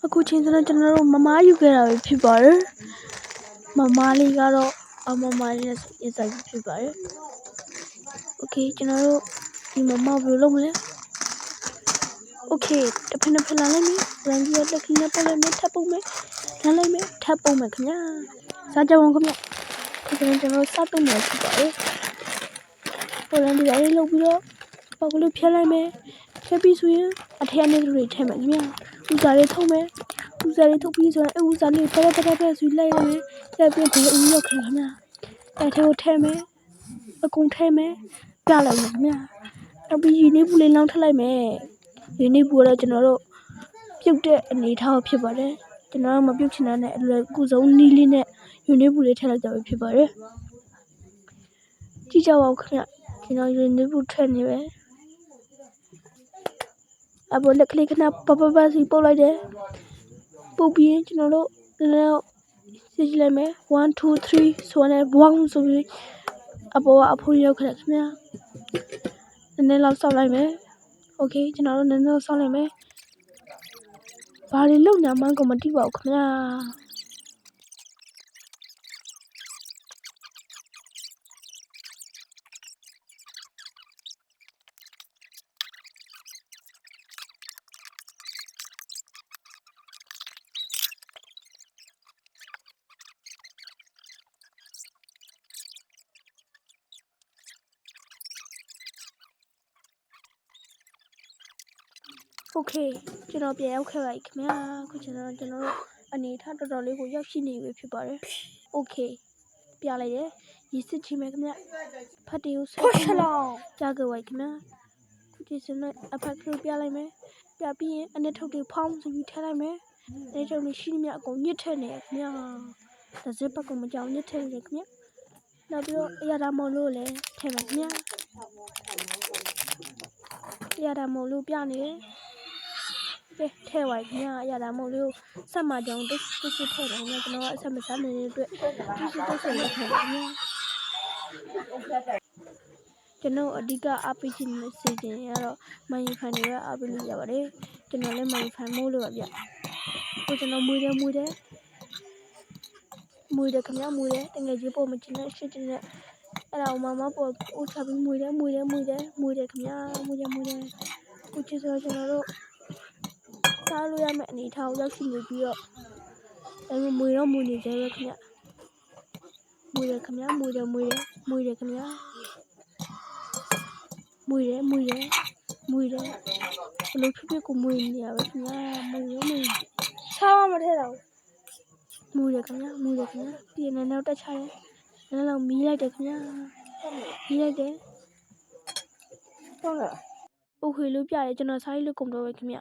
အခုချင်းစတဲ့ကျွန်တော်တို့မမယူခဲ့တာပဲဖြစ်ပါတယ်မမလေးကတော့အမမလေးနဲ့အစားဖြစ်ပါတယ်โอเคကျွန်တော်တို့ဒီမမဘယ်လိုလုပ်မလဲโอเคတစ်ဖက်နှစ်ဖက်လာလိုက်မယ်ရန်ကြီးတက်ခင်းနဲ့ပေါ်လိုက်မယ်ထပ်ပုံမယ်လမ်းလိုက်မယ်ထပ်ပုံမယ်ခင်ဗျာစားကြအောင်ခင်ဗျာကျွန်တော်စားပုံမယ်ဖြစ်ပါတယ်ပေါ်လန်ဒီလေးလုပ်ပြီးတော့ပေါက်ကလေးဖြတ်လိုက်မယ်ဖြတ်ပြီးဆိုရင်အထက်အနေတွေထည့်မယ်ခင်ဗျာဥစားလေးထုံးမယ်ဥစားလေးထုတ်ပြီးဆိုရင်ဥစားလေးဖက်ဆိုလိုက်ရမယ်ဆက်ပြီးဘယ်ဦးရောက်ခင်ဗျာအဲ့ထဲကိုထည့်မယ်အကုန်ထည့်မယ်ပြလိုက်မယ်ခင်ဗျာနောက်ပြီးရင်းနှီးပူလေးလောင်းထည့်လိုက်မယ်ရင်းနှီးပူတော့ကျွန်တော်တို့ပြုတ်တဲ့အနေထားဖြစ်ပါတယ်ကျွန်တော်မပြုတ်ချင်တဲ့နဲ့အခုဆုံးနီးလေးနဲ့ရင်းနှီးပူလေးထည့်လိုက်တော့ဖြစ်ပါတယ်ကြည့်ကြပါဦးခင်ဗျာကျွန်တော်ရင်းနှီးပူထည့်နေပဲအပေါ်လက်ကလေးခဏပစီပုတ်လိုက်တယ်ပုတ်ပြီးကျွန်တော်တို့လည်းစစ်ကြည့်လိုက်မယ်1 2 3ဆိုရင်1ဆိုပြီးအပေါ်ကအဖိုးရောက်ခက်ခင်ဗျာနည်းနည်းလောက်ဆောက်လိုက်မယ်โอเคကျွန်တော်တို့နည်းနည်းလောက်ဆောက်လိုက်မယ်ဘာတွေလုံညာမှန်းကိုမသိပါဘူးခင်ဗျာโอเคကျွန်တော်ပြန်ရောက်ခဲ့ပါပြီခင်ဗျာအခုကျွန်တော်တို့အနေထားတော်တော်လေးကိုရောက်ရှိနေပြီဖြစ်ပါတယ်โอเคပြလိုက်တယ်ရစ်စစ်ချင်မယ်ခင်ဗျာဖတ်တီကိုဆက်ကြားကြပါခင်ဗျာခုဒီစနေအဖတ်ကလေးပြလိုက်မယ်ပြပြီးရင်အနှစ်ထုတ်တွေဖောင်းဆိုပြီးထည့်လိုက်မယ်အနှစ်ထုတ်တွေရှိနေမြအကုန်ညှစ်ထည့်နေခင်ဗျာဒါစပတ်ကမကြောင်ညှစ်ထည့်နေခင်ဗျာနောက်ပြီးတော့အရာမလို့လည်းထည့်မယ်ခင်ဗျာအရာမလို့ပြနေတယ်ထဲပါခင်ဗျာအရာဒါမို့လို့ဆက်မကြောင်တစ်ထည့်တယ်ခင်ဗျာကျွန်တော်အဆက်မစားနေတဲ့အတွက်တစ်ဆက်လေးထည့်တယ်ခင်ဗျာကျွန်တော်အဓိကအားပေးခြင်းနဲ့စီစဉ်ရတော့မိုင်းဖန်တွေအားပေးလို့ရပါတယ်ကျွန်တော်လည်းမိုင်းဖန်မို့လို့ပါဗျကိုကျွန်တော်မွေးတယ်ခင်ဗျာမွေးတယ်တကယ်ကြီးပေါ်မချင်တဲ့ရှစ်တဲ့အဲ့ဒါမမပေါ်ဦးချပြီးမွေးတယ်ခင်ဗျာမွေးတယ်ကိုချစ်ဆိုကျွန်တော်တို့စားလို့ရမယ့်အနေထားကိုရောက်ရှိနေပြီးတော့မွေတော့မွေနေကြရခင်ဗျမွေတယ်ခင်ဗျာမွေတယ်ခင်ဗျာမွေတယ်ဘလို့ဖြစ်ဖြစ်ကိုမွေနေရပဲခင်ဗျာမွေချောင်းမထဲတော့မွေတယ်ခင်ဗျာပြည်နေတော့တက်ချတယ်လည်းလောက်မီးလိုက်တယ်ခင်ဗျာမီးလိုက်တယ်ဟုတ်လားโอเคလို့ပြတယ်ကျွန်တော်စားရလို့ကုန်တော့ပဲခင်ဗျ